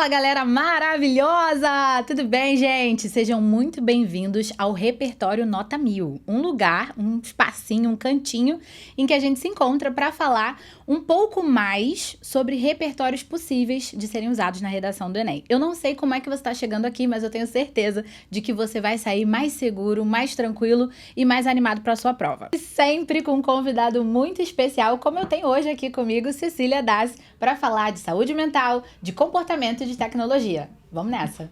Fala, galera maravilhosa! Tudo bem, gente? Sejam muito bem-vindos ao Repertório Nota 1000, um lugar, um espacinho, um cantinho em que a gente se encontra para falar um pouco mais sobre repertórios possíveis de serem usados na redação do Enem. Eu não sei como é que você está chegando aqui, mas eu tenho certeza de que você vai sair mais seguro, mais tranquilo e mais animado para a sua prova. E sempre com um convidado muito especial, como eu tenho hoje aqui comigo, Cecília Dassi, para falar de saúde mental, de comportamento e de tecnologia. Vamos nessa!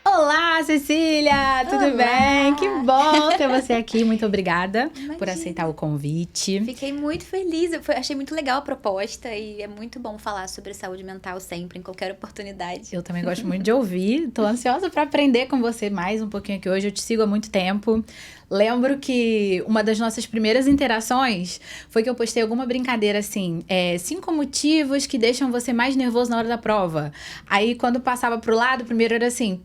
Olá, Cecília! Tudo Olá. bem? Que bom ter você aqui. Muito obrigada Imagina. por aceitar o convite. Fiquei muito feliz, achei muito legal a proposta e é muito bom falar sobre saúde mental sempre, em qualquer oportunidade. Eu também gosto muito de ouvir. Tô ansiosa para aprender com você mais um pouquinho aqui hoje. Eu te sigo há muito tempo. Lembro que uma das nossas primeiras interações foi que eu postei alguma brincadeira assim, 5 motivos que deixam você mais nervoso na hora da prova. Aí, quando passava pro lado, primeiro era assim,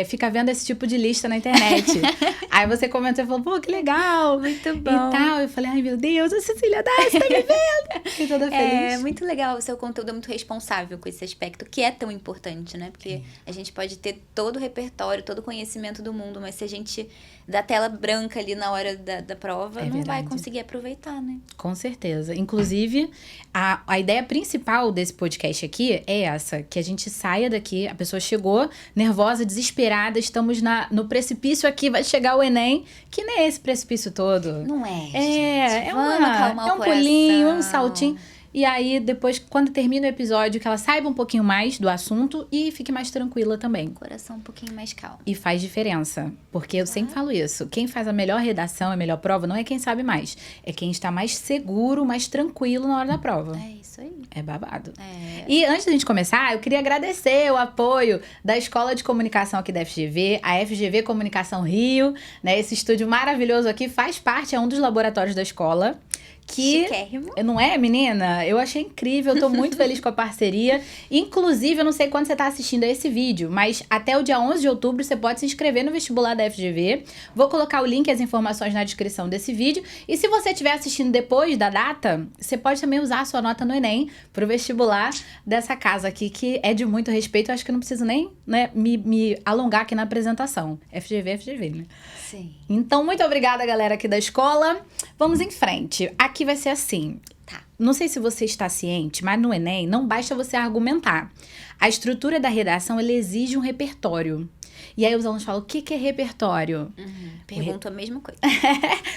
fica vendo esse tipo de lista na internet. Aí você comentou e falou, pô, que legal. Muito bom. E tal. Eu falei, ai meu Deus, a Cecília Dassi tá me vendo. Fiquei toda feliz. É muito legal, o seu conteúdo é muito responsável com esse aspecto, que é tão importante, né? Porque a gente pode ter todo o repertório, todo o conhecimento do mundo, mas se a gente dá tela branca ali na hora da prova, não vai conseguir aproveitar, né? Com certeza. Inclusive, a ideia principal desse podcast aqui é essa, que a gente saia daqui, a pessoa chegou nervosa, desesperada, estamos no precipício aqui, vai chegar o Enem, que nem é esse precipício todo. Não é, gente. É um o pulinho, um coração. saltinho. E aí, depois, quando termina o episódio, que ela saiba um pouquinho mais do assunto e fique mais tranquila também. Coração um pouquinho mais calmo. E faz diferença, porque eu sempre falo isso. Quem faz a melhor redação, a melhor prova, não é quem sabe mais. É quem está mais seguro, mais tranquilo na hora da prova. É isso aí. É babado. É. E antes da gente começar, eu queria agradecer o apoio da Escola de Comunicação aqui da FGV, a FGV Comunicação Rio, né? Esse estúdio maravilhoso aqui faz parte, é um dos laboratórios da escola. Que Chiquérrimo. não é, menina? Eu achei incrível, eu tô muito feliz com a parceria. Inclusive, eu não sei quando você tá assistindo a esse vídeo, mas até o dia 11 de outubro você pode se inscrever no vestibular da FGV. Vou colocar o link e as informações na descrição desse vídeo. E se você estiver assistindo depois da data, você pode também usar a sua nota no Enem pro vestibular dessa casa aqui, que é de muito respeito. Eu acho que eu não preciso nem, né, me alongar aqui na apresentação. FGV, né? Sim. Então, muito obrigada, galera aqui da escola. Vamos em frente. Aqui vai ser assim. Tá. Não sei se você está ciente, mas no Enem não basta você argumentar. A estrutura da redação, ela exige um repertório. E aí os alunos falam, o que é repertório? Pergunto a mesma coisa.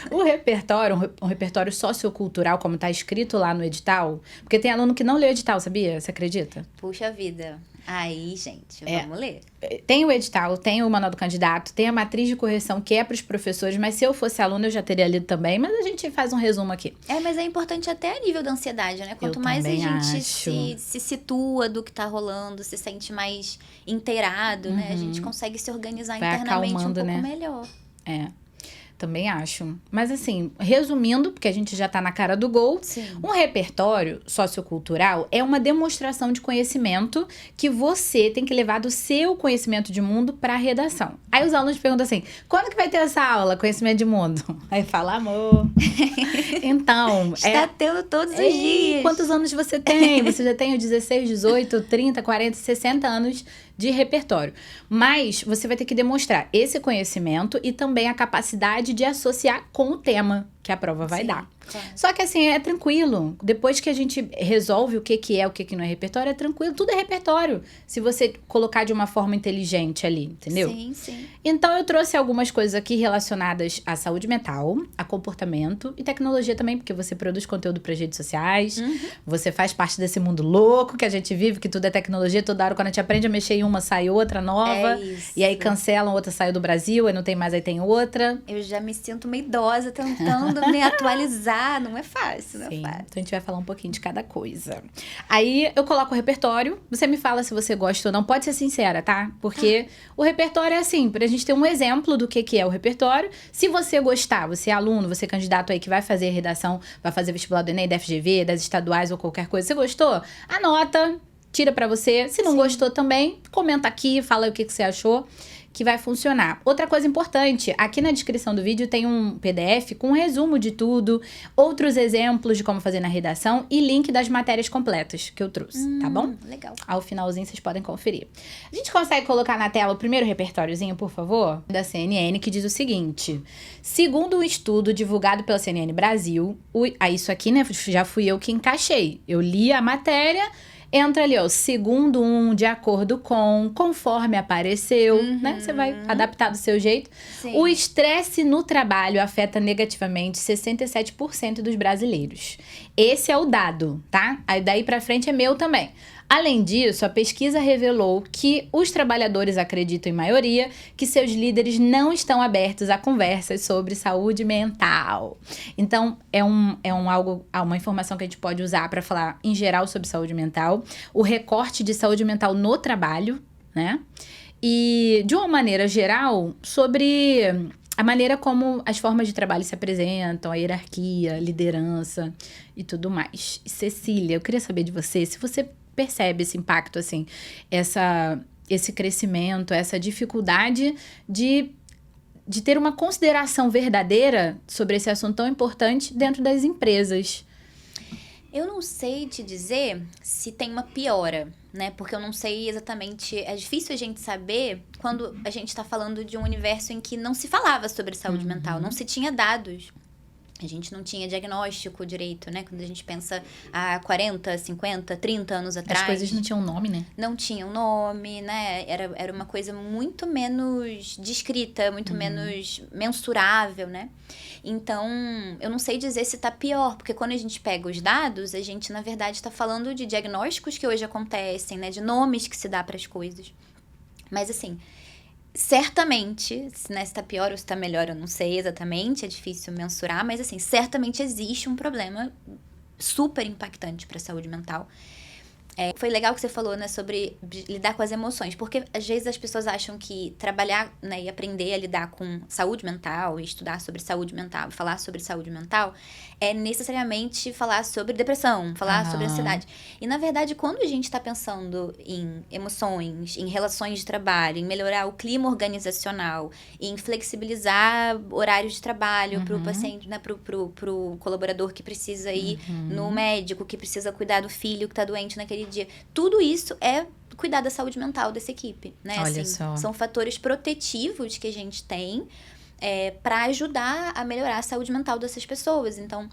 O repertório, um repertório sociocultural, como está escrito lá no edital, porque tem aluno que não lê o edital, sabia? Você acredita? Puxa vida. Aí, gente, vamos ler. Tem o edital, tem o manual do candidato, tem a matriz de correção que é para os professores, mas se eu fosse aluna eu já teria lido também, mas a gente faz um resumo aqui. Mas é importante até a nível da ansiedade, né? Quanto Eu mais a também gente acho. se situa do que tá rolando, se sente mais inteirado, né? A gente consegue se organizar Vai internamente um acalmando, pouco né? melhor. Também acho. Mas assim, resumindo, porque a gente já tá na cara do gol, Sim. um repertório sociocultural é uma demonstração de conhecimento que você tem que levar do seu conhecimento de mundo pra redação. Aí os alunos perguntam assim, quando que vai ter essa aula, conhecimento de mundo? Aí fala, amor. Então, Está tendo todos os dias. quantos anos você tem? Você já tem 16, 18, 30, 40, 60 anos de repertório. Mas você vai ter que demonstrar esse conhecimento e também a capacidade de associar com o tema que a prova vai dar. Claro. Só que assim, é tranquilo. Depois que a gente resolve o que é, o que não é repertório, é tranquilo. Tudo é repertório. Se você colocar de uma forma inteligente ali, entendeu? Sim, sim. Então, eu trouxe algumas coisas aqui relacionadas à saúde mental, a comportamento e tecnologia também, porque você produz conteúdo para as redes sociais, você faz parte desse mundo louco que a gente vive, que tudo é tecnologia, toda hora quando a gente aprende a mexer em uma, sai outra nova, É isso. e aí cancelam, outra saiu do Brasil, aí não tem mais, aí tem outra. Eu já me sinto uma idosa tentando me atualizar. Não é fácil, não é Sim, fácil. então a gente vai falar um pouquinho de cada coisa. Aí eu coloco o repertório, você me fala se você gosta ou não, pode ser sincera, tá? Porque o repertório é assim, pra gente ter um exemplo do que é o repertório. Se você gostar, você é aluno, você é candidato aí que vai fazer redação, vai fazer vestibular do Enem, da FGV, das estaduais ou qualquer coisa, você gostou? Anota, tira pra você. Se não gostou também, comenta aqui, fala aí o que você achou. que vai funcionar. Outra coisa importante, aqui na descrição do vídeo tem um PDF com um resumo de tudo, outros exemplos de como fazer na redação e link das matérias completas que eu trouxe, tá bom? Legal. Ao finalzinho vocês podem conferir. A gente consegue colocar na tela o primeiro repertóriozinho, por favor? Da CNN, que diz o seguinte: segundo um estudo divulgado pela CNN Brasil, isso aqui, né, já fui eu que encaixei. Eu li a matéria, entra ali, ó, segundo de acordo com, conforme apareceu, né? Você vai adaptar do seu jeito. Sim. O estresse no trabalho afeta negativamente 67% dos brasileiros. Esse é o dado, tá? Aí daí pra frente é meu também. Além disso, a pesquisa revelou que os trabalhadores acreditam, em maioria, que seus líderes não estão abertos a conversas sobre saúde mental. Então, é uma informação que a gente pode usar para falar, em geral, sobre saúde mental. O recorte de saúde mental no trabalho, né? E, de uma maneira geral, sobre a maneira como as formas de trabalho se apresentam, a hierarquia, liderança e tudo mais. Cecília, eu queria saber de você, se você percebe esse impacto, assim, esse crescimento, essa dificuldade de ter uma consideração verdadeira sobre esse assunto tão importante dentro das empresas. Eu não sei te dizer se tem uma piora, né? Porque eu não sei exatamente... É difícil a gente saber quando a gente está falando de um universo em que não se falava sobre saúde mental, não se tinha dados. A gente não tinha diagnóstico direito, né? Quando a gente pensa há 40, 50, 30 anos atrás. As coisas não tinham nome, né? Não tinham nome, né? Era uma coisa muito menos descrita, muito menos mensurável, né? Então, eu não sei dizer se tá pior, porque quando a gente pega os dados, a gente, na verdade, está falando de diagnósticos que hoje acontecem, né? De nomes que se dá para as coisas. Mas, assim... Certamente, né, se tá pior ou se tá melhor, eu não sei exatamente, é difícil mensurar, mas assim, certamente existe um problema super impactante para a saúde mental. Foi legal que você falou, né, sobre lidar com as emoções, porque às vezes as pessoas acham que trabalhar, né, e aprender a lidar com saúde mental, e estudar sobre saúde mental, falar sobre saúde mental, é necessariamente falar sobre depressão, falar sobre ansiedade. E na verdade, quando a gente está pensando em emoções, em relações de trabalho, em melhorar o clima organizacional, em flexibilizar horários de trabalho para o paciente, né, pro colaborador que precisa ir no médico, que precisa cuidar do filho que está doente naquele dia. Tudo isso é cuidar da saúde mental dessa equipe, né? Olha assim, só. São fatores protetivos que a gente tem para ajudar a melhorar a saúde mental dessas pessoas. Então,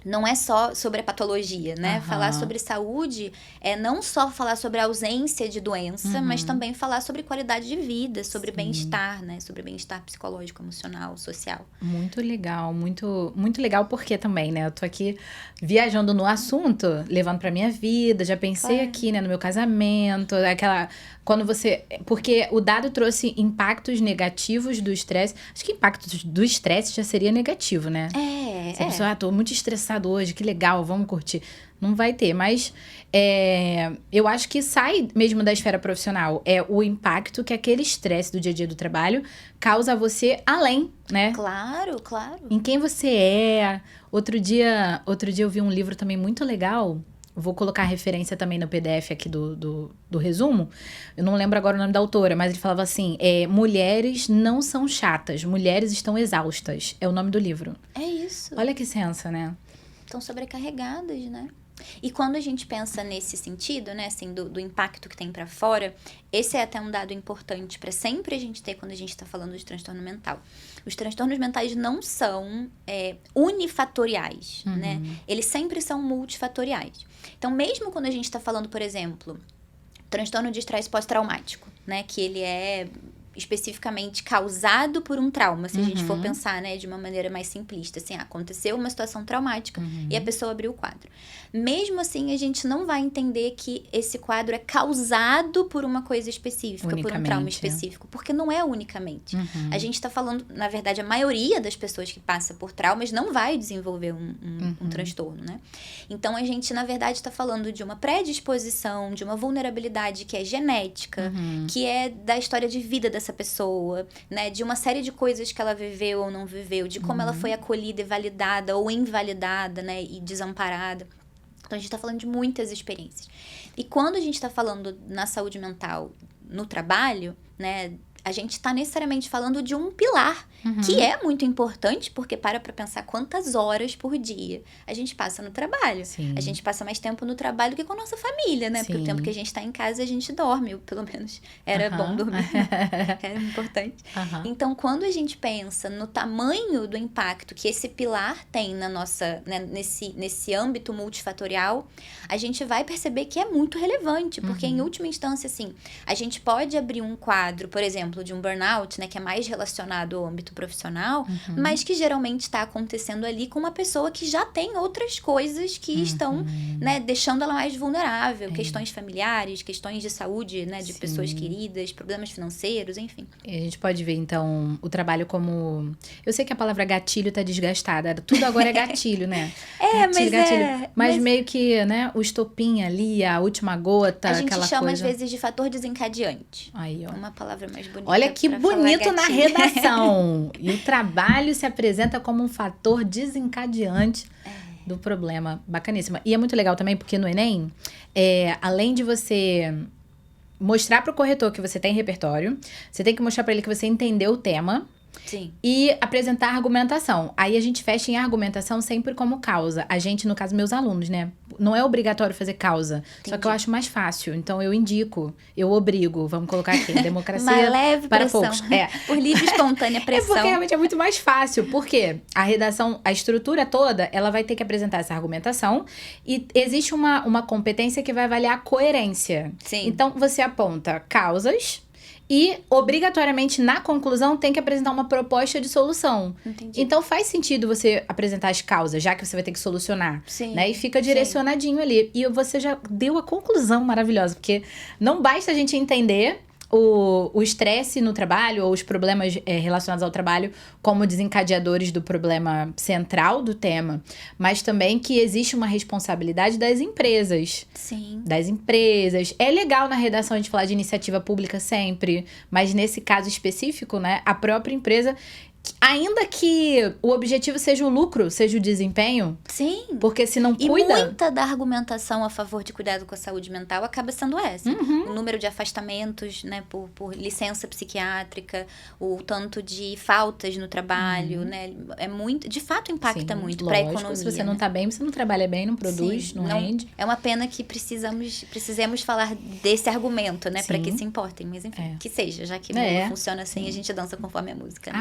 não é só sobre a patologia, né? Falar sobre saúde é não só falar sobre a ausência de doença, mas também falar sobre qualidade de vida, sobre bem-estar, né? Sobre bem-estar psicológico, emocional, social. Muito legal, muito, muito legal porque também, né? Eu tô aqui viajando no assunto, levando pra minha vida, já pensei aqui, né, no meu casamento, quando você... Porque o dado trouxe impactos negativos do estresse. Acho que impactos do estresse já seria negativo, né? Se a pessoa, tô muito estressado hoje, que legal, vamos curtir. Não vai ter, mas eu acho que sai mesmo da esfera profissional. É o impacto que aquele estresse do dia a dia do trabalho causa a você além, né? Claro, claro. Em quem você é. Outro dia eu vi um livro também muito legal. Vou colocar a referência também no PDF aqui do resumo. Eu não lembro agora o nome da autora, mas ele falava assim, mulheres não são chatas, mulheres estão exaustas. É o nome do livro. É isso. Olha que sensa, né? Estão sobrecarregadas, né? E quando a gente pensa nesse sentido, né, assim, do impacto que tem para fora, esse é até um dado importante para sempre a gente ter quando a gente está falando de transtorno mental. Os transtornos mentais não são unifatoriais, né? Eles sempre são multifatoriais. Então, mesmo quando a gente está falando, por exemplo, transtorno de estresse pós-traumático, né, que ele é especificamente causado por um trauma, se a gente for pensar, né, de uma maneira mais simplista, assim, aconteceu uma situação traumática e a pessoa abriu o quadro. Mesmo assim, a gente não vai entender que esse quadro é causado por uma coisa específica, por um trauma específico, porque não é unicamente. A gente está falando, na verdade, a maioria das pessoas que passa por traumas não vai desenvolver um transtorno, né? Então, a gente, na verdade, está falando de uma predisposição, de uma vulnerabilidade que é genética, que é da história de vida dessa pessoa, né? De uma série de coisas que ela viveu ou não viveu, de como ela foi acolhida e validada ou invalidada, né? E desamparada. Então, a gente está falando de muitas experiências. E quando a gente está falando na saúde mental no trabalho, né? a gente está necessariamente falando de um pilar, que é muito importante, porque para pensar quantas horas por dia a gente passa no trabalho. Sim. A gente passa mais tempo no trabalho do que com a nossa família, né? Porque o tempo que a gente está em casa, a gente dorme, ou pelo menos era bom dormir, era importante. Então, quando a gente pensa no tamanho do impacto que esse pilar tem na nossa, né, nesse âmbito multifatorial, a gente vai perceber que é muito relevante, porque em última instância, assim, a gente pode abrir um quadro, por exemplo, de um burnout, né, que é mais relacionado ao âmbito profissional, mas que geralmente está acontecendo ali com uma pessoa que já tem outras coisas que estão, né, deixando ela mais vulnerável, questões familiares, questões de saúde, né, de pessoas queridas, problemas financeiros, enfim. E a gente pode ver, então, o trabalho como... Eu sei que a palavra gatilho tá desgastada, tudo agora é gatilho, né? Gatilho. Mas meio que, né, o estopim ali, a última gota, aquela coisa... A gente chama, às vezes, de fator desencadeante. Aí, ó. Uma palavra mais bonita. Olha que bonito na redação. E o trabalho se apresenta como um fator desencadeante do problema. Bacaníssima. E é muito legal também, porque no Enem, além de você mostrar para o corretor que você tem repertório, você tem que mostrar para ele que você entendeu o tema. Sim. E apresentar argumentação. Aí a gente fecha em argumentação sempre como causa. A gente, no caso, meus alunos, né? Não é obrigatório fazer causa. Entendi. Só que eu acho mais fácil. Então eu indico, eu obrigo. Vamos colocar aqui, democracia uma leve para pressão. poucos. Por livre e espontânea pressão. Porque realmente é muito mais fácil. Porque a redação, a estrutura toda, ela vai ter que apresentar essa argumentação. E existe uma competência que vai avaliar a coerência. Sim. Então você aponta causas. E, obrigatoriamente, na conclusão, tem que apresentar uma proposta de solução. Entendi. Então, faz sentido você apresentar as causas, já que você vai ter que solucionar. Sim. Né? E fica direcionadinho ali. E você já deu a conclusão maravilhosa. Porque não basta a gente entender o estresse no trabalho ou os problemas relacionados ao trabalho como desencadeadores do problema central do tema, mas também que existe uma responsabilidade das empresas. Sim. Das empresas. É legal na redação a gente falar de iniciativa pública sempre, mas nesse caso específico, né, a própria empresa... Ainda que o objetivo seja o lucro, seja o desempenho. Sim. Porque se não cuida... E muita da argumentação a favor de cuidado com a saúde mental acaba sendo essa. O número de afastamentos, né, por licença psiquiátrica, o tanto de faltas no trabalho, né, é muito... De fato, impacta muito para a economia. Se você não tá bem, você não trabalha bem, não produz, não rende. É uma pena que precisemos falar desse argumento, né, para que se importem. Mas enfim, que seja, já que não funciona assim, a gente dança conforme a música. Né?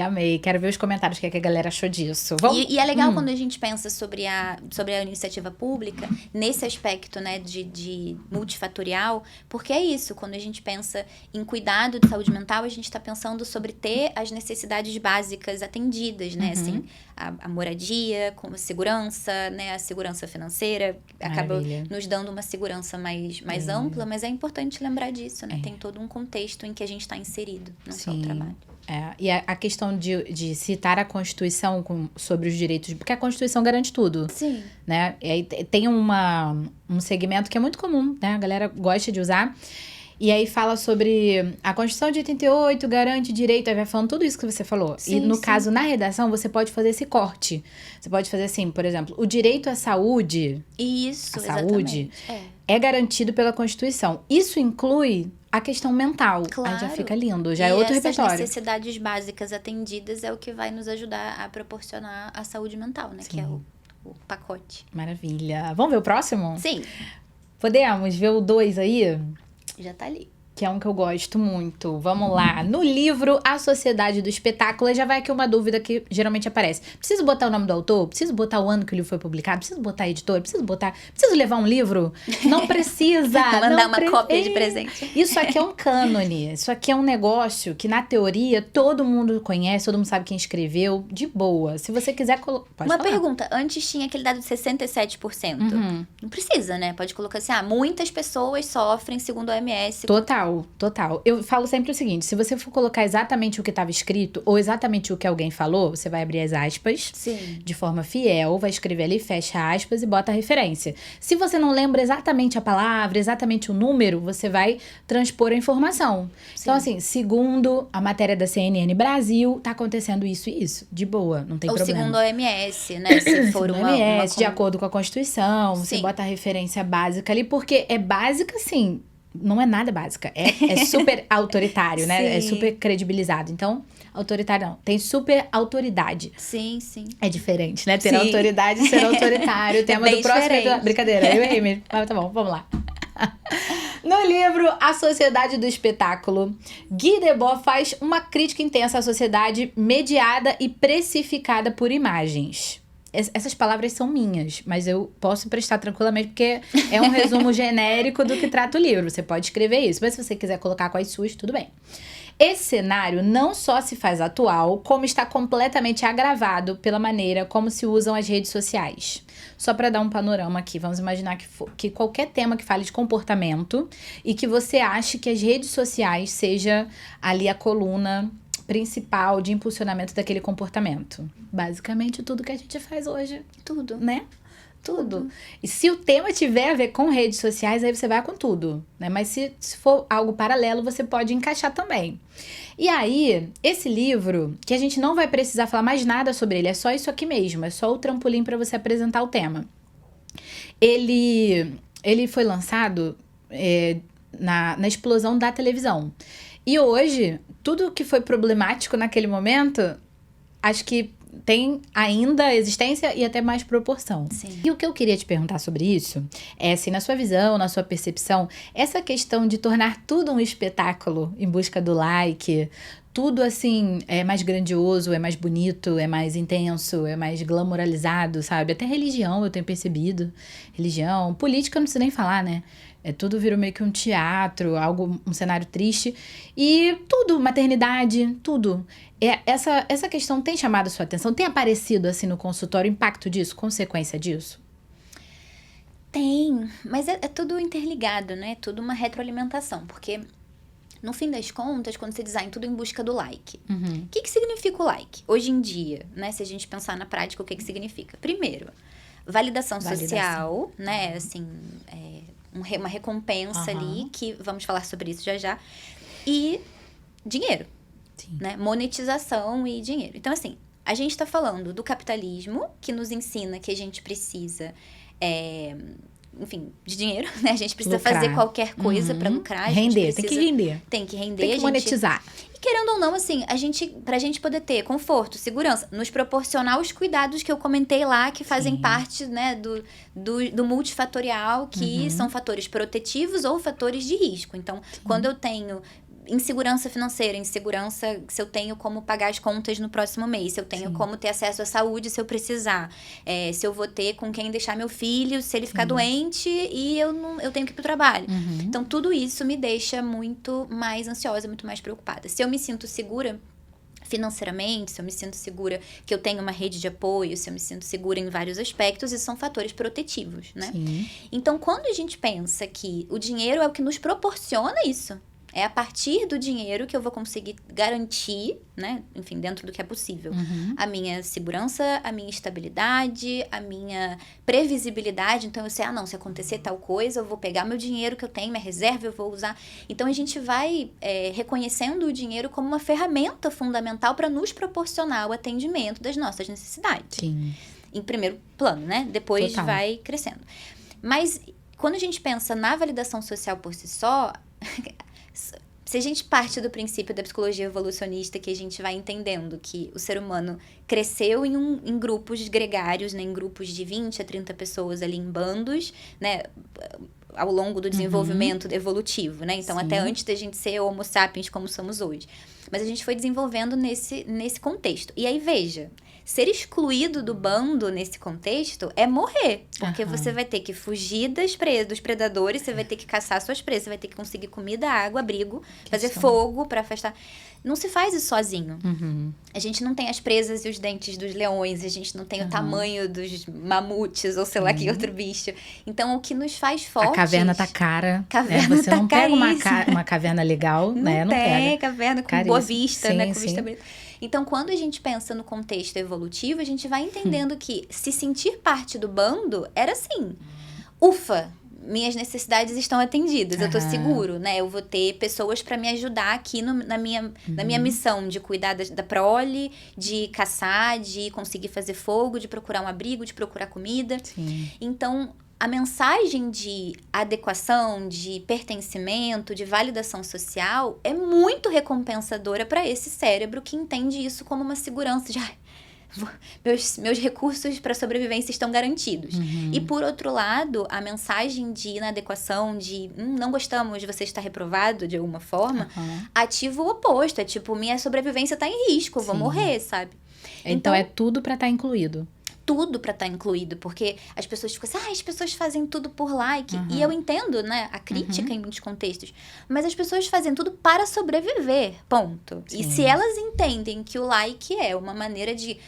Amei. Quero ver os comentários, o que a galera achou disso. Vamos... E é legal quando a gente pensa sobre a iniciativa pública, nesse aspecto, né, de multifatorial, porque é isso, quando a gente pensa em cuidado de saúde mental, a gente está pensando sobre ter as necessidades básicas atendidas, né, assim, a moradia, como a segurança, né, a segurança financeira, acaba nos dando uma segurança mais ampla, mas é importante lembrar disso, né, tem todo um contexto em que a gente está inserido, não só o trabalho. E a questão de citar a Constituição sobre os direitos... Porque a Constituição garante tudo. Sim. Né? E aí tem um segmento que é muito comum, né? A galera gosta de usar. E aí fala sobre a Constituição de 88 garante direito... Aí vai falando tudo isso que você falou. Sim, e no caso, na redação, você pode fazer esse corte. Você pode fazer assim, por exemplo... O direito à saúde... Isso, saúde é garantido pela Constituição. Isso inclui... a questão mental. Claro. Aí já fica lindo, já é outro repertório. Essas necessidades básicas atendidas é o que vai nos ajudar a proporcionar a saúde mental, né? Sim. Que é o pacote. Maravilha. Vamos ver o próximo? Sim. Podemos ver o 2 aí? Já tá ali. Que é um que eu gosto muito. Vamos lá. No livro A Sociedade do Espetáculo, já vai aqui uma dúvida que geralmente aparece. Preciso botar o nome do autor? Preciso botar o ano que o livro foi publicado? Preciso botar a editora? Preciso levar um livro? Não precisa. Mandar uma cópia de presente. Isso aqui é um cânone. Isso aqui é um negócio que, na teoria, todo mundo conhece, todo mundo sabe quem escreveu. De boa. Se você quiser... Pode uma falar. pergunta. Antes tinha aquele dado de 67%. Não precisa, né? Pode colocar assim, muitas pessoas sofrem segundo a OMS. Total. Eu falo sempre o seguinte, se você for colocar exatamente o que estava escrito, ou exatamente o que alguém falou, você vai abrir as aspas, de forma fiel, vai escrever ali, fecha aspas e bota a referência. Se você não lembra exatamente a palavra, exatamente o número, você vai transpor a informação. Sim. Então, assim, segundo a matéria da CNN Brasil, tá acontecendo isso e isso. De boa, não tem problema. Ou segundo a OMS, né? Se for uma OMS, de acordo com a Constituição, você bota a referência básica ali, porque é básica, assim... não é nada básica. É super autoritário, né? É Sim. super credibilizado. Então, autoritário não. Tem super autoridade. Sim, sim. É diferente, né? Ter Sim. autoridade e ser autoritário. O tema bem do próximo diferente. Brincadeira, eu errei mesmo. Mas tá bom, vamos lá. No livro A Sociedade do Espetáculo, Guy Debord faz uma crítica intensa à sociedade mediada e precificada por imagens. Essas palavras são minhas, mas eu posso emprestar tranquilamente, porque é um resumo genérico do que trata o livro. Você pode escrever isso, mas se você quiser colocar com as suas, tudo bem. Esse cenário não só se faz atual, como está completamente agravado pela maneira como se usam as redes sociais. Só para dar um panorama aqui, vamos imaginar que qualquer tema que fale de comportamento e que você ache que as redes sociais seja ali a coluna principal de impulsionamento daquele comportamento. Basicamente tudo que a gente faz hoje, Tudo. né? Tudo. E se o tema tiver a ver com redes sociais, aí você vai com tudo, né? Mas se for algo paralelo, você pode encaixar também. E aí, esse livro, que a gente não vai precisar falar mais nada sobre ele, é só isso aqui mesmo, é só o trampolim para você apresentar o tema. Ele foi lançado na explosão da televisão. E hoje, tudo que foi problemático naquele momento, acho que tem ainda existência e até mais proporção. Sim. E o que eu queria te perguntar sobre isso é, assim, na sua visão, na sua percepção, essa questão de tornar tudo um espetáculo em busca do like, tudo assim é mais grandioso, é mais bonito, é mais intenso, é mais glamouralizado, sabe? Até religião eu tenho percebido. Religião, política eu não preciso nem falar, né? Tudo virou meio que um teatro, um cenário triste. E tudo, maternidade, tudo. Essa questão tem chamado a sua atenção? Tem aparecido assim no consultório o impacto disso, consequência disso? Tem, mas é tudo interligado, né? É tudo uma retroalimentação, porque no fim das contas, quando você designa tudo em busca do like, o que significa o like? Hoje em dia, né? Se a gente pensar na prática, o que significa? Primeiro, validação social, né? Assim, uma recompensa ali, que vamos falar sobre isso já já, e dinheiro, né? Monetização e dinheiro. Então, assim, a gente está falando do capitalismo, que nos ensina que a gente precisa, enfim, de dinheiro, né? A gente precisa fazer qualquer coisa para lucrar. Render, tem que render. Tem que render. Tem que monetizar. E querendo ou não, assim, pra gente poder ter conforto, segurança, nos proporcionar os cuidados que eu comentei lá, que fazem parte, né, do multifatorial, que são fatores protetivos ou fatores de risco. Então, quando eu tenho insegurança financeira, insegurança se eu tenho como pagar as contas no próximo mês, se eu tenho como ter acesso à saúde se eu precisar, se eu vou ter com quem deixar meu filho, se ele ficar doente e eu tenho que ir pro trabalho. Então, tudo isso me deixa muito mais ansiosa, muito mais preocupada. Se eu me sinto segura financeiramente, se eu me sinto segura que eu tenho uma rede de apoio, se eu me sinto segura em vários aspectos, isso são fatores protetivos, né? Então, quando a gente pensa que o dinheiro é o que nos proporciona isso, é a partir do dinheiro que eu vou conseguir garantir, né? Enfim, dentro do que é possível, a minha segurança, a minha estabilidade, a minha previsibilidade. Então, eu sei, não, se acontecer tal coisa, eu vou pegar meu dinheiro que eu tenho, minha reserva, eu vou usar. Então, a gente vai reconhecendo o dinheiro como uma ferramenta fundamental para nos proporcionar o atendimento das nossas necessidades. Em primeiro plano, né? Depois vai crescendo. Mas, quando a gente pensa na validação social por si só, se a gente parte do princípio da psicologia evolucionista, que a gente vai entendendo que o ser humano cresceu em grupos gregários, né, em grupos de 20 a 30 pessoas ali em bandos, né, ao longo do desenvolvimento evolutivo, né? Então, até antes da gente ser homo sapiens como somos hoje. Mas a gente foi desenvolvendo nesse contexto. E aí, veja, ser excluído do bando nesse contexto é morrer. Porque você vai ter que fugir dos predadores, você vai ter que caçar suas presas, você vai ter que conseguir comida, água, abrigo, fazer fogo para afastar. Não se faz isso sozinho. A gente não tem as presas e os dentes dos leões, a gente não tem o tamanho dos mamutes, ou sei lá que outro bicho. Então, o que nos faz fortes... A caverna tá cara. Você não pega uma caverna legal, né? Não tem pega. Caverna com boa vista, né? Com vista bonita. Então, quando a gente pensa no contexto evolutivo, a gente vai entendendo que se sentir parte do bando era assim, ufa, minhas necessidades estão atendidas, eu tô seguro, né? Eu vou ter pessoas para me ajudar aqui na minha missão de cuidar da prole, de caçar, de conseguir fazer fogo, de procurar um abrigo, de procurar comida. Então, a mensagem de adequação, de pertencimento, de validação social é muito recompensadora para esse cérebro que entende isso como uma segurança de meus recursos para sobrevivência estão garantidos. E por outro lado, a mensagem de inadequação, de não gostamos, você está reprovado de alguma forma, ativa o oposto. É tipo, minha sobrevivência está em risco, eu vou morrer, sabe? Então é tudo para estar incluído. Tudo para estar incluído, porque as pessoas ficam assim, as pessoas fazem tudo por like, e eu entendo, né, a crítica em muitos contextos, mas as pessoas fazem tudo para sobreviver, ponto. Sim. E se elas entendem que o like é uma maneira de,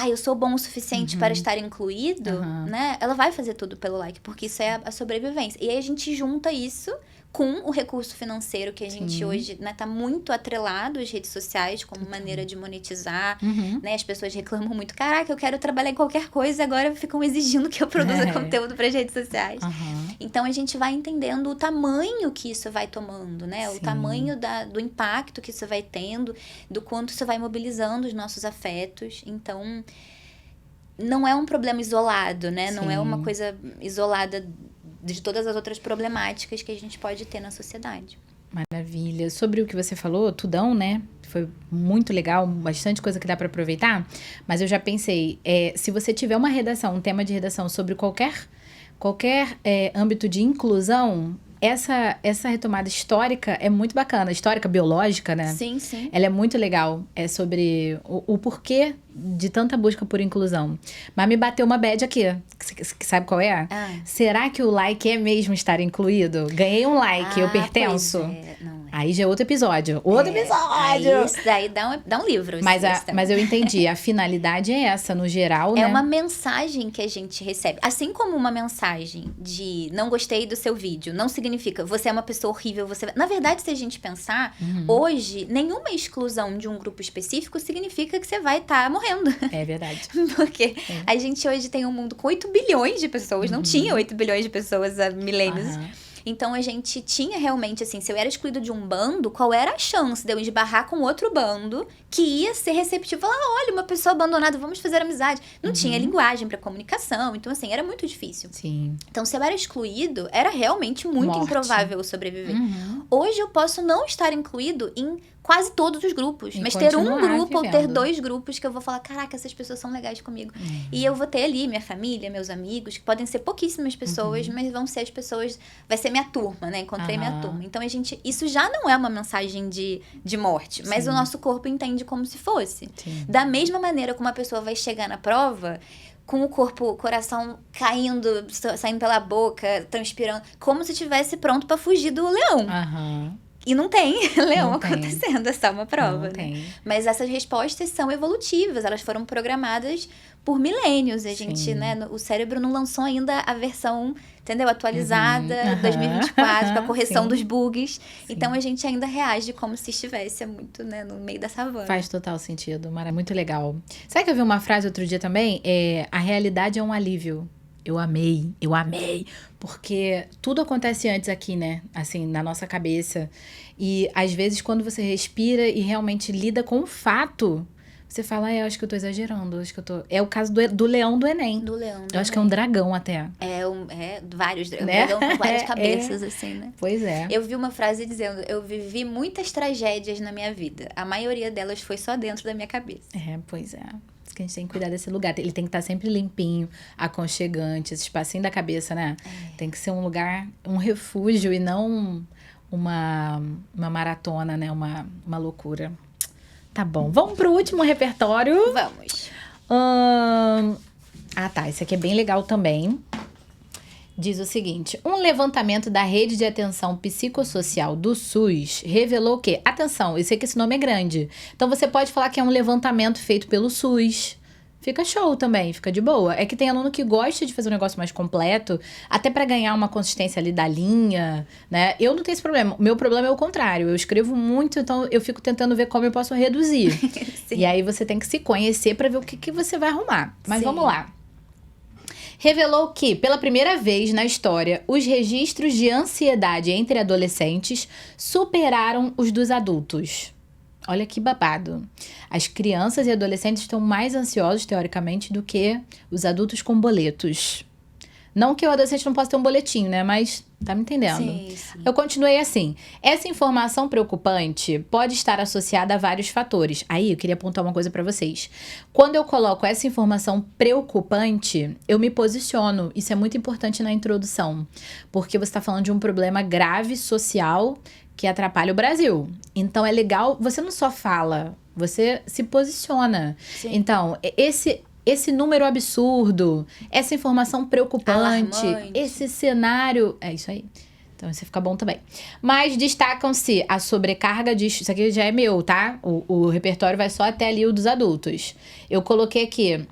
eu sou bom o suficiente para estar incluído, né, ela vai fazer tudo pelo like, porque isso é a sobrevivência. E aí a gente junta isso com o recurso financeiro que a gente hoje, né, tá muito atrelado às redes sociais como maneira de monetizar, né? As pessoas reclamam muito, caraca, eu quero trabalhar em qualquer coisa e agora ficam exigindo que eu produza conteúdo para as redes sociais. Então a gente vai entendendo o tamanho que isso vai tomando, né? O tamanho do impacto que isso vai tendo, do quanto isso vai mobilizando os nossos afetos. Então, não é um problema isolado, né? Não é uma coisa isolada de todas as outras problemáticas que a gente pode ter na sociedade. Maravilha. Sobre o que você falou, tudão, né? Foi muito legal, bastante coisa que dá para aproveitar. Mas eu já pensei, se você tiver uma redação, um tema de redação sobre qualquer âmbito de inclusão, essa retomada histórica é muito bacana. Histórica, biológica, né? Sim, sim. Ela é muito legal. É sobre o porquê de tanta busca por inclusão. Mas me bateu uma bad aqui. Que sabe qual é? Será que o like é mesmo estar incluído? Ganhei um like, eu pertenço? Não é. Aí já é outro episódio. Episódio! Isso daí dá um livro. Mas eu entendi. A finalidade é essa, no geral, né? É uma mensagem que a gente recebe. Assim como uma mensagem de não gostei do seu vídeo, não significa você é uma pessoa horrível, Na verdade, se a gente pensar, hoje, nenhuma exclusão de um grupo específico significa que você vai estar morrendo. É verdade. Porque a gente hoje tem um mundo com 8 bilhões de pessoas. Não tinha 8 bilhões de pessoas há milênios. Então, a gente tinha realmente, assim, se eu era excluído de um bando, qual era a chance de eu esbarrar com outro bando que ia ser receptivo? Falar, olha, uma pessoa abandonada, vamos fazer amizade. Não tinha linguagem para comunicação. Então, assim, era muito difícil. Sim. Então, se eu era excluído, era realmente muito improvável eu sobreviver. Hoje, eu posso não estar incluído em quase todos os grupos. Mas ter um grupo ou ter 2 grupos que eu vou falar, caraca, essas pessoas são legais comigo. E eu vou ter ali minha família, meus amigos, que podem ser pouquíssimas pessoas, mas vão ser as pessoas... Vai ser minha turma, né? Encontrei minha turma. Então, isso já não é uma mensagem de morte. Mas o nosso corpo entende como se fosse. Da mesma maneira como uma pessoa vai chegar na prova... com o coração caindo, saindo pela boca, transpirando, como se estivesse pronto para fugir do leão. E não tem leão acontecendo, é só uma prova, né? Mas essas respostas são evolutivas, elas foram programadas por milênios. A gente, né, o cérebro não lançou ainda a versão, entendeu? Atualizada, 2024, com a correção dos bugs. Então, a gente ainda reage como se estivesse muito, né, no meio da savana. Faz total sentido, Mara, muito legal. Sabe que eu vi uma frase outro dia também? A realidade é um alívio. Eu amei, porque tudo acontece antes aqui, né? Assim, na nossa cabeça. E, às vezes, quando você respira e realmente lida com o fato, você fala, eu acho que eu tô exagerando, acho que eu tô... É o caso do leão do Enem. Do leão do Eu acho que é um dragão até. Vários dragões. Né? Um dragão com várias cabeças, assim, né? Pois é. Eu vi uma frase dizendo, eu vivi muitas tragédias na minha vida. A maioria delas foi só dentro da minha cabeça. Pois é. Que a gente tem que cuidar desse lugar. Ele tem que estar sempre limpinho, aconchegante, esse espacinho da cabeça, né? Tem que ser um lugar, um refúgio e não uma maratona, né? Uma loucura. Tá bom. Vamos pro último repertório? Vamos. Tá. Esse aqui é bem legal também. Diz o seguinte, um levantamento da Rede de Atenção Psicossocial do SUS revelou que, atenção, eu sei que esse nome é grande, então você pode falar que é um levantamento feito pelo SUS, fica show também, fica de boa. É que tem aluno que gosta de fazer um negócio mais completo, até para ganhar uma consistência ali da linha, né? Eu não tenho esse problema, o meu problema é o contrário, eu escrevo muito, então eu fico tentando ver como eu posso reduzir. E aí você tem que se conhecer para ver o que você vai arrumar. Mas vamos lá. Revelou que, pela primeira vez na história, os registros de ansiedade entre adolescentes superaram os dos adultos. Olha que babado. As crianças e adolescentes estão mais ansiosos, teoricamente, do que os adultos com boletos. Não que o adolescente não possa ter um boletim, né? Mas tá me entendendo? Sim. Eu continuei assim. Essa informação preocupante pode estar associada a vários fatores. Aí, eu queria apontar uma coisa pra vocês. Quando eu coloco essa informação preocupante, eu me posiciono. Isso é muito importante na introdução. Porque você tá falando de um problema grave social que atrapalha o Brasil. Então, é legal... Você não só fala, você se posiciona. Sim. Então, esse número absurdo, essa informação preocupante, Alarmante. esse cenário... É isso aí. Então, isso fica bom também. Mas destacam-se a sobrecarga de... Isso aqui já é meu, tá? O repertório vai só até ali o dos adultos. Eu coloquei aqui...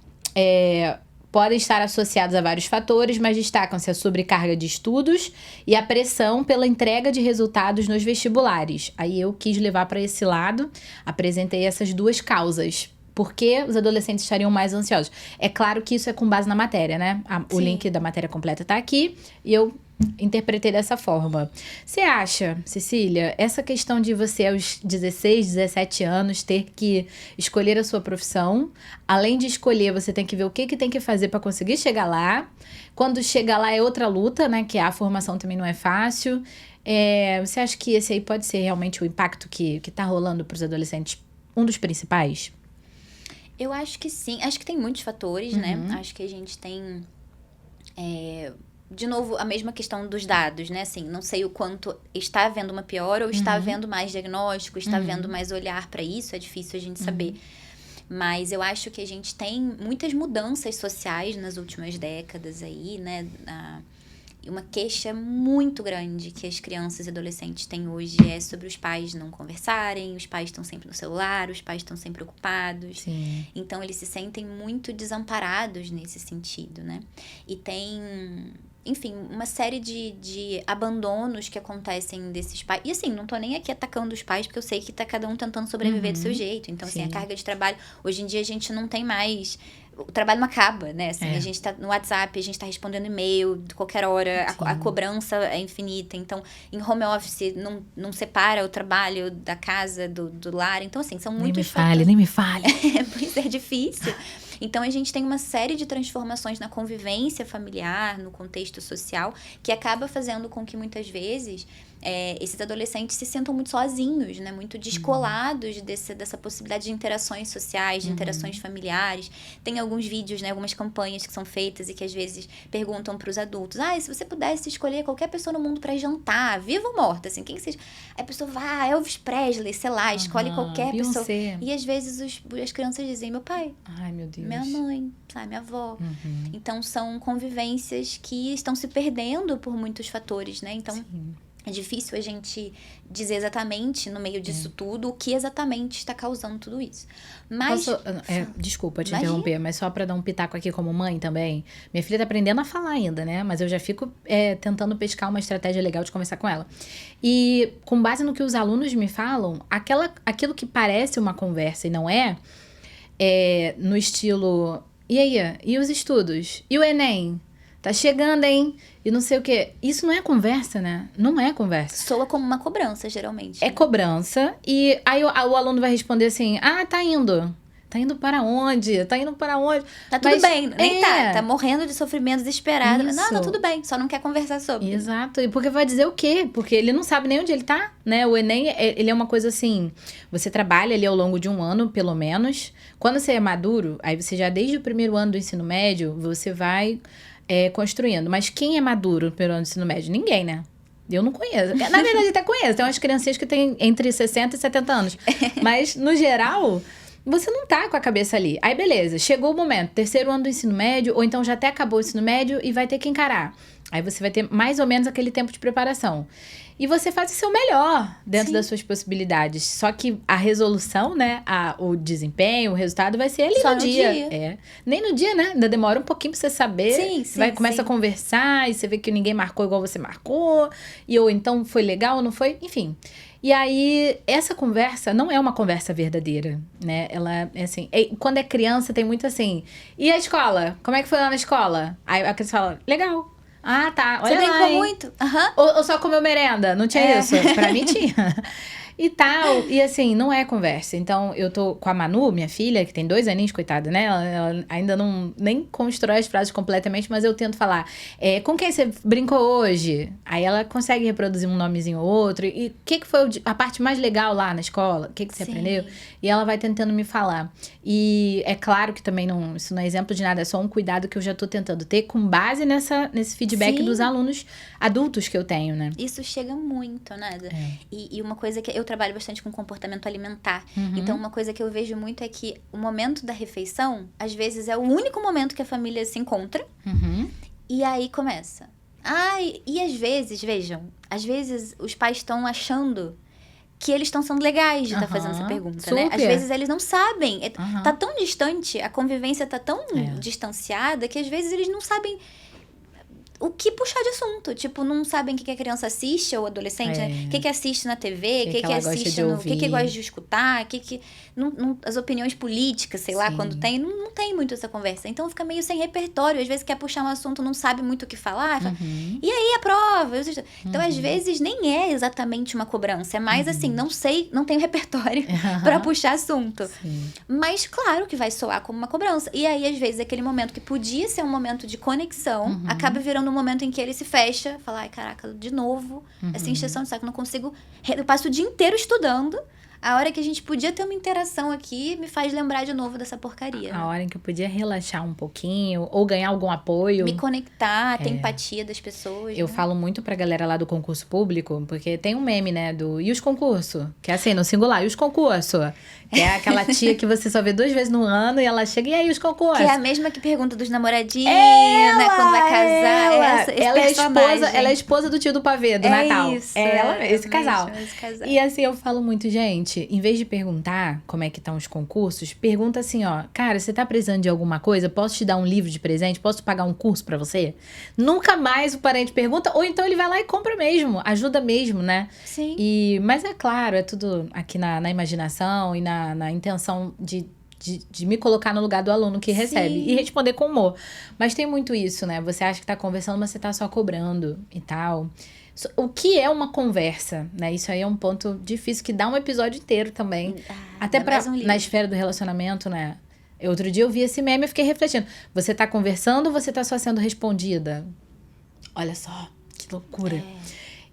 podem estar associados a vários fatores, mas destacam-se a sobrecarga de estudos e a pressão pela entrega de resultados nos vestibulares. Aí eu quis levar para esse lado, apresentei essas duas causas. Por que os adolescentes estariam mais ansiosos? É claro que isso é com base na matéria, né? O link da matéria completa tá aqui e eu interpretei dessa forma. Você acha, Cecília, essa questão de você aos 16, 17 anos ter que escolher a sua profissão, além de escolher, você tem que ver o que tem que fazer para conseguir chegar lá. Quando chega lá é outra luta, né? Que a formação também não é fácil. Você acha que esse aí pode ser realmente o impacto que tá rolando para os adolescentes, um dos principais? Eu acho que sim. Acho que tem muitos fatores, né? Acho que a gente tem... de novo, a mesma questão dos dados, né? Assim, não sei o quanto está havendo uma piora ou está havendo mais diagnóstico, está havendo mais olhar para isso. É difícil a gente saber. Mas eu acho que a gente tem muitas mudanças sociais nas últimas décadas aí, né? Uma queixa muito grande que as crianças e adolescentes têm hoje é sobre os pais não conversarem, os pais estão sempre no celular, os pais estão sempre ocupados. Sim. Então, eles se sentem muito desamparados nesse sentido, né? E tem, enfim, uma série de abandonos que acontecem desses pais. E assim, não tô nem aqui atacando os pais, porque eu sei que tá cada um tentando sobreviver do seu jeito. Então, assim, a carga de trabalho... Hoje em dia, a gente não tem mais... O trabalho não acaba, né? Assim, a gente tá no WhatsApp, a gente tá respondendo e-mail de qualquer hora, a cobrança é infinita. Então, em home office, não separa o trabalho da casa, do lar. Então, assim, são muitos fatores. Nem me fale. Pois é difícil. Então, a gente tem uma série de transformações na convivência familiar, no contexto social, que acaba fazendo com que, muitas vezes, esses adolescentes se sintam muito sozinhos, né? Muito descolados dessa possibilidade de interações sociais, de interações familiares. Tem alguns vídeos, né? Algumas campanhas que são feitas e que, às vezes, perguntam para os adultos: se você pudesse escolher qualquer pessoa no mundo para jantar, viva ou morta, assim, quem que seja? Aí a pessoa vai, Elvis Presley, sei lá, escolhe qualquer pessoa. E, às vezes, as crianças dizem: meu pai. Ai, meu Deus. Minha mãe, sabe, minha avó. Então, são convivências que estão se perdendo por muitos fatores, né? Então, é difícil a gente dizer exatamente, no meio disso tudo, o que exatamente está causando tudo isso. Mas... Desculpa te interromper, mas só para dar um pitaco aqui como mãe também. Minha filha tá aprendendo a falar ainda, né? Mas eu já fico tentando pescar uma estratégia legal de conversar com ela. E, com base no que os alunos me falam, aquilo que parece uma conversa e não no estilo... E aí? E os estudos? E o Enem? Tá chegando, hein? E não sei o quê. Isso não é conversa, né? Não é conversa. Soa como uma cobrança, geralmente. É cobrança. E aí o aluno vai responder assim: tá indo. Tá indo para onde? Tá indo para onde? Tá tudo bem. Nem tá morrendo de sofrimento, desesperado. Não, tudo bem. Só não quer conversar sobre. Exato. E porque vai dizer o quê? Porque ele não sabe nem onde ele tá, né? O Enem, ele é uma coisa assim... Você trabalha ali ao longo de um ano, pelo menos. Quando você é maduro, aí você já desde o primeiro ano do ensino médio, você vai... construindo. Mas quem é maduro pelo ano do ensino médio? Ninguém, né? Eu não conheço. Na verdade, até conheço. Tem umas criancinhas que têm entre 60 e 70 anos. Mas, no geral, você não tá com a cabeça ali. Aí, beleza. Chegou o momento. Terceiro ano do ensino médio, ou então já até acabou o ensino médio e vai ter que encarar. Aí você vai ter mais ou menos aquele tempo de preparação. E você faz o seu melhor dentro das suas possibilidades. Só que a resolução, né? O desempenho, o resultado vai ser ali no dia. Nem no dia, né? Ainda demora um pouquinho pra você saber. Você começa a conversar e você vê que ninguém marcou igual você marcou. Ou então foi legal ou não foi. Enfim. E aí, essa conversa não é uma conversa verdadeira, né? Ela é assim... Quando é criança, tem muito assim... E a escola? Como é que foi lá na escola? Aí a criança fala: legal. Tá. Olha lá, você brincou muito? Ou só comeu merenda? Não tinha isso? Pra mim tinha. E tal, e assim, não é conversa. Então, eu tô com a Manu, minha filha, que tem 2 aninhos, coitada, né? Ela ainda não nem constrói as frases completamente, mas eu tento falar, com quem você brincou hoje? Aí ela consegue reproduzir um nomezinho ou outro. E o que foi a parte mais legal lá na escola? O que você aprendeu? E ela vai tentando me falar. E é claro que também isso não é exemplo de nada, é só um cuidado que eu já tô tentando ter com base nesse feedback dos alunos adultos que eu tenho, né? Isso chega muito, né? E uma coisa que eu trabalho bastante com comportamento alimentar. Então, uma coisa que eu vejo muito é que o momento da refeição, às vezes, é o único momento que a família se encontra. E aí começa. E às vezes, vejam, às vezes os pais estão achando que eles estão sendo legais de estar fazendo essa pergunta, né? Às vezes eles não sabem. Tá tão distante, a convivência tá tão distanciada que às vezes eles não sabem o que puxar de assunto. Tipo, não sabem o que a criança assiste, ou adolescente, né? O que assiste na TV, o que assiste o que gosta de escutar, as opiniões políticas, sei lá, quando tem, não tem muito essa conversa. Então fica meio sem repertório. Às vezes quer puxar um assunto, não sabe muito o que falar. Fala, e aí a prova? Então, às vezes, nem é exatamente uma cobrança. É mais assim, não sei, não tenho repertório pra puxar assunto. Mas claro que vai soar como uma cobrança. E aí, às vezes, aquele momento que podia ser um momento de conexão, acaba virando um momento em que ele se fecha, fala, ai, caraca, de novo, essa encheção de saco, não consigo... Eu passo o dia inteiro estudando, a hora que a gente podia ter uma interação aqui me faz lembrar de novo dessa porcaria. A hora em que eu podia relaxar um pouquinho, ou ganhar algum apoio. Me conectar, ter empatia das pessoas. Eu falo muito pra galera lá do concurso público, porque tem um meme, né, e os concursos? Que é assim, no singular, e os concursos? Que é aquela tia que você só vê 2 vezes no ano e ela chega, e aí os concursos? Que é a mesma que pergunta dos namoradinhos, né, quando vai casar. Ela é esposa do tio do pavê, do Natal. Isso, esse casal. E assim, eu falo muito, gente, em vez de perguntar como é que estão os concursos, pergunta assim, ó, cara, você tá precisando de alguma coisa? Posso te dar um livro de presente? Posso pagar um curso pra você? Nunca mais o parente pergunta, ou então ele vai lá e compra mesmo, ajuda mesmo, né? Sim. Mas é claro, é tudo aqui na imaginação e na intenção de me colocar no lugar do aluno que recebe. E responder com humor. Mas tem muito isso, né? Você acha que tá conversando, mas você tá só cobrando e tal. O que é uma conversa, né? Isso aí é um ponto difícil, que dá um episódio inteiro também. Até na esfera do relacionamento, né? Outro dia eu vi esse meme e fiquei refletindo. Você tá conversando ou você tá só sendo respondida? Olha só, que loucura.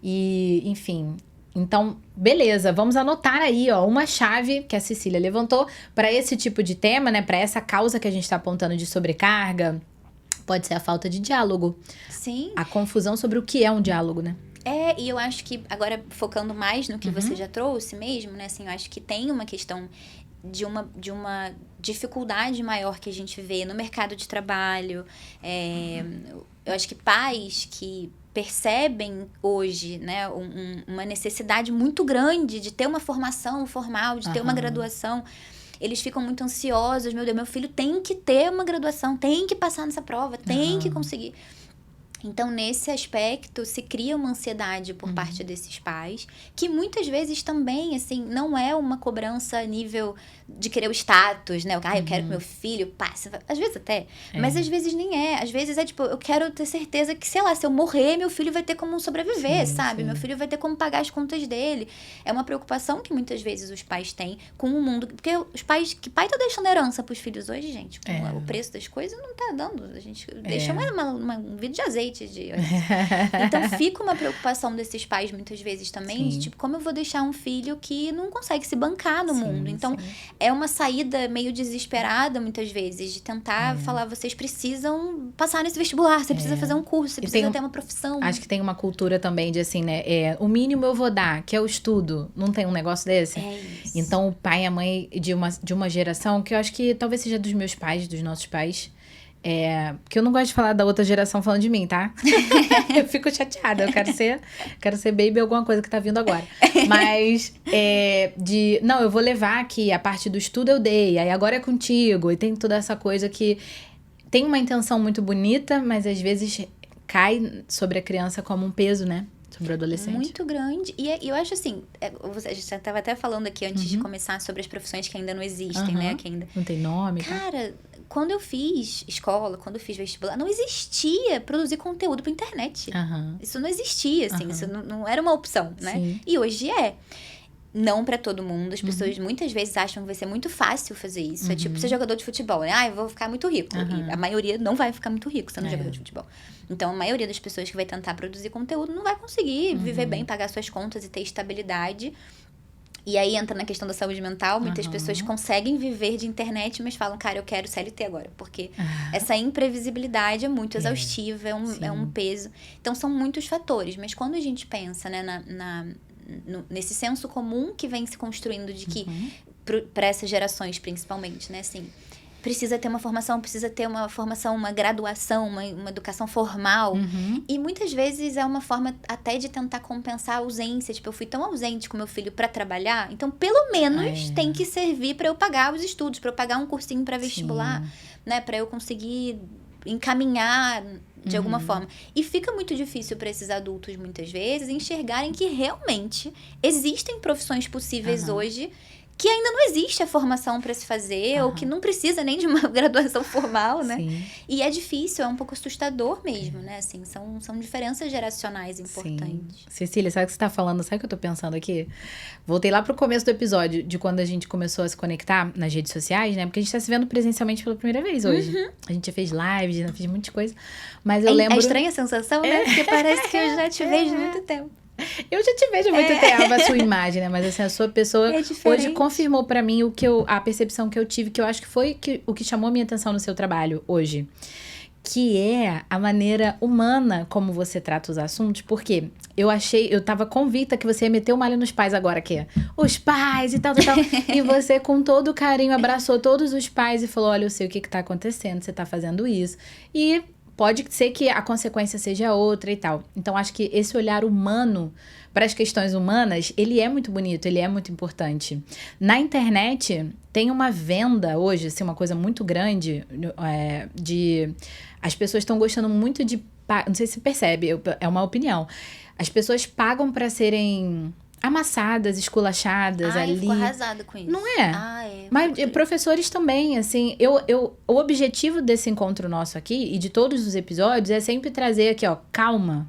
E, enfim... Então, beleza, vamos anotar aí, ó, uma chave que a Cecília levantou para esse tipo de tema, né? Para essa causa que a gente tá apontando de sobrecarga. Pode ser a falta de diálogo. Sim. A confusão sobre o que é um diálogo, né? E eu acho que, agora focando mais no que você já trouxe mesmo, né? Assim, eu acho que tem uma questão de uma dificuldade maior que a gente vê no mercado de trabalho. Eu acho que pais que percebem hoje, né, uma necessidade muito grande de ter uma formação formal, de ter uma graduação, eles ficam muito ansiosos. Meu Deus, meu filho tem que ter uma graduação, tem que passar nessa prova, tem que conseguir. Então, nesse aspecto, se cria uma ansiedade por parte desses pais, que muitas vezes também, assim, não é uma cobrança a nível de querer o status, né? Eu quero que meu filho passe. Às vezes até, mas às vezes nem é. Às vezes é tipo, eu quero ter certeza que, sei lá, se eu morrer, meu filho vai ter como sobreviver, sabe? Meu filho vai ter como pagar as contas dele. É uma preocupação que muitas vezes os pais têm com o mundo. Porque os pais... Que pai tá deixando herança pros filhos hoje, gente? O preço das coisas não tá dando. A gente deixa um vidro de azeite. Então fica uma preocupação desses pais muitas vezes também, de tipo, como eu vou deixar um filho que não consegue se bancar no mundo? Então é uma saída meio desesperada muitas vezes, de tentar falar, vocês precisam passar nesse vestibular, você precisa fazer um curso, você precisa ter uma profissão. Acho que tem uma cultura também de assim, né, o mínimo eu vou dar, que é o estudo. Não tem um negócio desse? Isso. Então o pai e a mãe de uma geração, que eu acho que talvez seja dos meus pais, dos nossos pais, porque eu não gosto de falar da outra geração falando de mim, tá? Eu fico chateada, eu quero ser baby alguma coisa que tá vindo agora. Mas, não, eu vou levar aqui, a parte do estudo eu dei, aí agora é contigo, e tem toda essa coisa que tem uma intenção muito bonita, mas às vezes cai sobre a criança como um peso, né? Sobre o adolescente. Muito grande. E eu acho assim, a gente estava até falando aqui antes de começar sobre as profissões que ainda não existem, né? Que ainda... Não tem nome. Cara, quando eu fiz escola, quando eu fiz vestibular, não existia produzir conteúdo pra internet. Isso não existia, assim. Isso não era uma opção, né? Sim. E hoje é. Não pra todo mundo. As pessoas muitas vezes acham que vai ser muito fácil fazer isso. É tipo ser jogador de futebol, né? Eu vou ficar muito rico. E a maioria não vai ficar muito rico sendo jogador de futebol. Então, a maioria das pessoas que vai tentar produzir conteúdo não vai conseguir viver bem, pagar suas contas e ter estabilidade. E aí entra na questão da saúde mental. Muitas pessoas conseguem viver de internet, mas falam, cara, eu quero CLT agora. Porque essa imprevisibilidade é muito exaustiva, é um peso. Então, são muitos fatores. Mas quando a gente pensa, né, nesse senso comum que vem se construindo de que, para essas gerações principalmente, né, assim, precisa ter uma formação, uma graduação, uma educação formal. E muitas vezes é uma forma até de tentar compensar a ausência. Tipo, eu fui tão ausente com meu filho para trabalhar, então pelo menos tem que servir para eu pagar os estudos, para eu pagar um cursinho para vestibular, né, para eu conseguir encaminhar de alguma forma. E fica muito difícil para esses adultos, muitas vezes, enxergarem que realmente existem profissões possíveis hoje que ainda não existe a formação para se fazer, ou que não precisa nem de uma graduação formal, né? Sim. E é difícil, é um pouco assustador mesmo, né? Assim, são diferenças geracionais importantes. Sim. Cecília, sabe o que você tá falando? Sabe o que eu tô pensando aqui? Voltei lá pro começo do episódio, de quando a gente começou a se conectar nas redes sociais, né? Porque a gente tá se vendo presencialmente pela primeira vez hoje. A gente já fez live, já fez muita coisa. Mas eu lembro... É estranha a sensação, né? Porque parece que eu já te vejo há muito tempo. Eu já te vejo há muito tempo, a sua imagem, né? Mas assim, a sua pessoa hoje confirmou pra mim a percepção que eu tive, que eu acho que foi o que chamou a minha atenção no seu trabalho hoje. Que é a maneira humana como você trata os assuntos, porque eu tava convicta que você ia meter o malho nos pais agora, que é os pais e tal. E você, com todo carinho, abraçou todos os pais e falou, olha, eu sei o que tá acontecendo, você tá fazendo isso. E pode ser que a consequência seja outra e tal. Então, acho que esse olhar humano para as questões humanas, ele é muito bonito, ele é muito importante. Na internet, tem uma venda hoje, assim, uma coisa muito grande as pessoas estão gostando muito de... Não sei se você percebe, é uma opinião. As pessoas pagam para serem amassadas, esculachadas ali. Eu fico arrasada com isso. Não é? Mas professores também, assim, o objetivo desse encontro nosso aqui, e de todos os episódios, é sempre trazer aqui, ó, calma,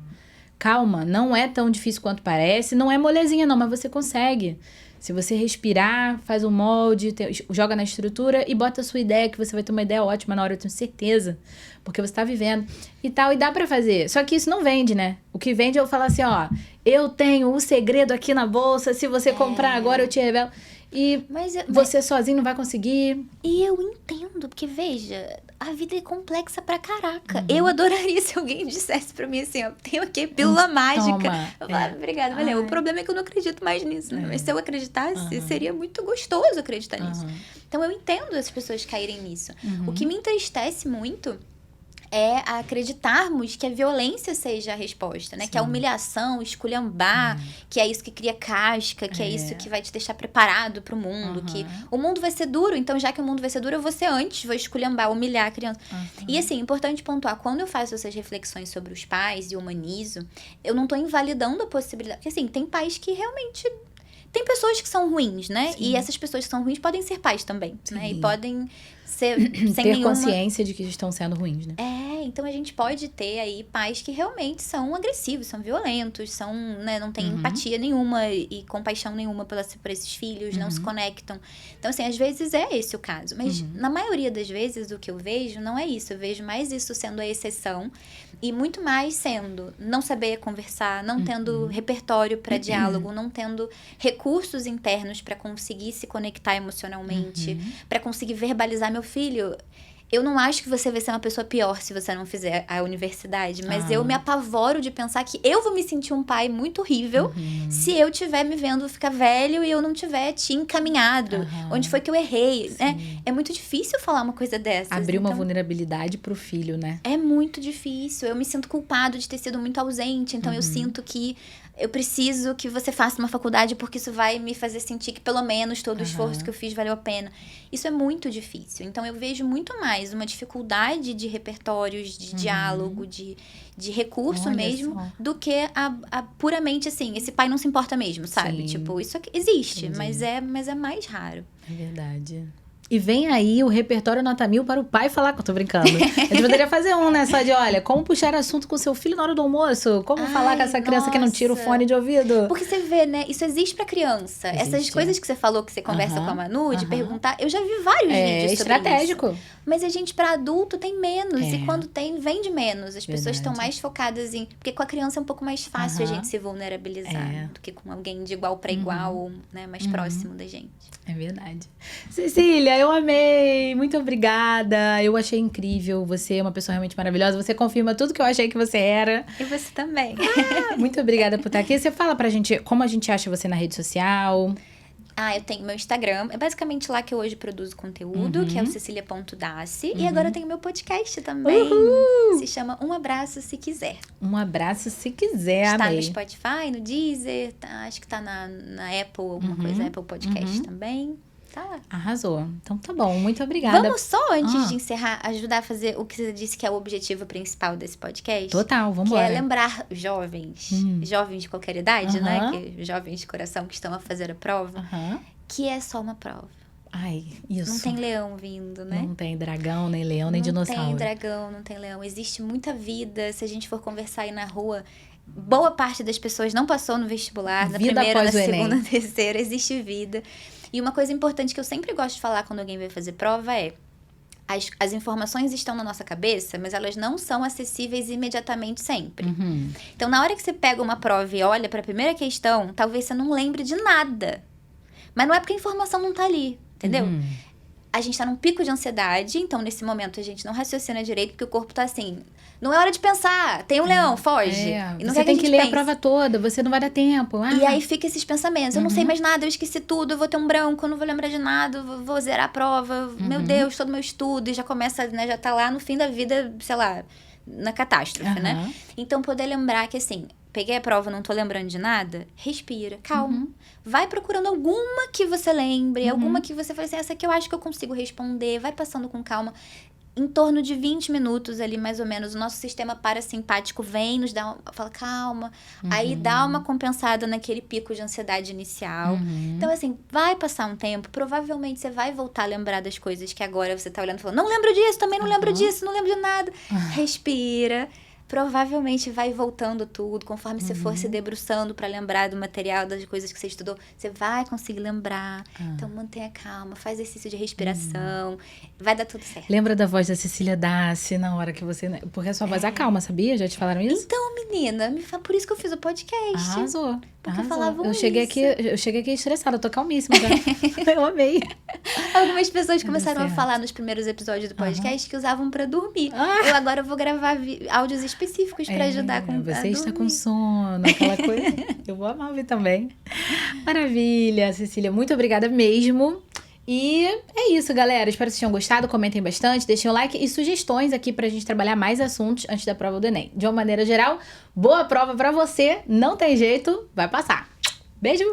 não é tão difícil quanto parece, não é molezinha não, mas você consegue. Se você respirar, faz um molde, joga na estrutura e bota a sua ideia, que você vai ter uma ideia ótima na hora, eu tenho certeza. Porque você tá vivendo e tal, e dá pra fazer. Só que isso não vende, né? O que vende é eu falar assim, ó, eu tenho o segredo aqui na bolsa, se você comprar agora eu te revelo. E você sozinho não vai conseguir. E eu entendo, porque veja, a vida é complexa pra caraca. Eu adoraria se alguém dissesse pra mim assim, ó, tenho aqui pílula mágica. Eu falo, obrigada, valeu. O problema é que eu não acredito mais nisso, né? Mas se eu acreditasse, seria muito gostoso acreditar nisso. Então eu entendo as pessoas caírem nisso. O que me entristece muito é acreditarmos que a violência seja a resposta, né? Que a humilhação, esculhambar, que é isso que cria casca, que é isso que vai te deixar preparado pro mundo, que o mundo vai ser duro, então já que o mundo vai ser duro, eu vou ser antes, vou esculhambar, humilhar a criança. E assim, importante pontuar, quando eu faço essas reflexões sobre os pais e humanizo, eu não tô invalidando a possibilidade, porque assim, tem pais que realmente... Tem pessoas que são ruins, né? Sim. E essas pessoas que são ruins podem ser pais também, né? E podem ser sem ter consciência de que estão sendo ruins, né? Então a gente pode ter aí pais que realmente são agressivos, são violentos, né, não têm empatia nenhuma e compaixão nenhuma por esses filhos, não se conectam. Então, assim, às vezes é esse o caso. Mas na maioria das vezes o que eu vejo não é isso. Eu vejo mais isso sendo a exceção e muito mais sendo não saber conversar, não tendo repertório para diálogo, não tendo recursos internos para conseguir se conectar emocionalmente, para conseguir verbalizar meu filho. Eu não acho que você vai ser uma pessoa pior se você não fizer a universidade, mas eu me apavoro de pensar que eu vou me sentir um pai muito horrível se eu tiver me vendo ficar velho e eu não tiver te encaminhado. Onde foi que eu errei, né? É muito difícil falar uma coisa dessas. Abrir uma vulnerabilidade pro filho, né? É muito difícil. Eu me sinto culpado de ter sido muito ausente, então eu sinto que eu preciso que você faça uma faculdade porque isso vai me fazer sentir que pelo menos todo o esforço que eu fiz valeu a pena. Isso é muito difícil. Então eu vejo muito mais uma dificuldade de repertórios, de diálogo, de recurso mesmo, do que a puramente assim, esse pai não se importa mesmo, sabe? Tipo, isso aqui existe, mas é mais raro. É verdade. E vem aí o repertório nota 1000 para o pai falar, que eu tô brincando. A gente poderia fazer um, né? Só de, olha, como puxar assunto com seu filho na hora do almoço? Como falar com essa criança que não tira o fone de ouvido? Porque você vê, né? Isso existe pra criança. Existe. Essas coisas que você falou, que você conversa com a Manu, de perguntar. Eu já vi vários vídeos sobre estratégico. isso. Mas a gente, pra adulto, tem menos. É. E quando tem, vende menos. As pessoas estão Verdade. mais focadas em... Porque com a criança é um pouco mais fácil a gente se vulnerabilizar do que com alguém de igual pra igual, né? Mais próximo da gente. É verdade. Cecília, eu amei. Muito obrigada. Eu achei incrível. Você é uma pessoa realmente maravilhosa. Você confirma tudo que eu achei que você era. E você também. Muito obrigada por estar aqui. Você fala pra gente como a gente acha você na rede social. Eu tenho meu Instagram. É basicamente lá que eu hoje produzo conteúdo, que é o cecilia.dace. E agora eu tenho meu podcast também. Se chama Um Abraço Se Quiser. Um abraço se quiser, Está amei. no Spotify, no Deezer, acho que tá na Apple, alguma coisa, Apple Podcast também. Tá lá. Arrasou. Então tá bom. Muito obrigada. Vamos só, antes de encerrar, ajudar a fazer o que você disse que é o objetivo principal desse podcast? Total, vamos Que embora. é lembrar jovens, jovens de qualquer idade, né? Que, jovens de coração que estão a fazer a prova, que é só uma prova. Ai, isso. Não tem leão vindo, né? Não tem dragão, nem leão, nem dinossauro. Não tem dragão, não tem leão. Existe muita vida. Se a gente for conversar aí na rua, boa parte das pessoas não passou no vestibular, na Vida primeira, na após o segunda, Enem. na terceira, existe vida. E uma coisa importante que eu sempre gosto de falar quando alguém vai fazer prova é: as informações estão na nossa cabeça, mas elas não são acessíveis imediatamente sempre. Então, na hora que você pega uma prova e olha para a primeira questão, talvez você não lembre de nada. Mas não é porque a informação não tá ali, entendeu? A gente tá num pico de ansiedade, então nesse momento a gente não raciocina direito, porque o corpo tá assim, não é hora de pensar, tem um leão, foge. E não você quer tem que que a gente ler pense. a prova toda, você não vai dar tempo. E aí fica esses pensamentos, eu não sei mais nada, eu esqueci tudo, eu vou ter um branco, eu não vou lembrar de nada, eu vou zerar a prova, meu Deus, todo meu estudo, e já começa, né, já tá lá no fim da vida, sei lá, na catástrofe, né? Então poder lembrar que assim, peguei a prova, não tô lembrando de nada, respira, calma. Vai procurando alguma que você lembre, alguma que você fale assim, essa aqui eu acho que eu consigo responder, vai passando com calma. Em torno de 20 minutos ali, mais ou menos, o nosso sistema parasimpático vem, nos dá fala, calma. Aí dá uma compensada naquele pico de ansiedade inicial. Então, assim, vai passar um tempo, provavelmente você vai voltar a lembrar das coisas que agora você tá olhando e falando, não lembro disso, também não lembro disso, não lembro de nada. Respira. Provavelmente vai voltando tudo, conforme você for se debruçando para lembrar do material, das coisas que você estudou, você vai conseguir lembrar. Então, mantenha calma, faz exercício de respiração, vai dar tudo certo. Lembra da voz da Cecília Dace na hora que você... Porque a sua voz acalma, sabia? Já te falaram isso? Então, menina, por isso que eu fiz o podcast. Arrasou. Porque falavam eu cheguei aqui estressada, eu tô calmíssima já. Eu amei. Algumas pessoas começaram a falar nos primeiros episódios do podcast que usavam pra dormir. Eu agora vou gravar áudios específicos pra ajudar com Você está com sono, aquela coisa. Eu vou amar ouvir também. Maravilha, Cecília. Muito obrigada mesmo. E é isso, galera. Espero que vocês tenham gostado. Comentem bastante, deixem o like e sugestões aqui pra gente trabalhar mais assuntos antes da prova do Enem. De uma maneira geral, boa prova pra você. Não tem jeito, vai passar. Beijo!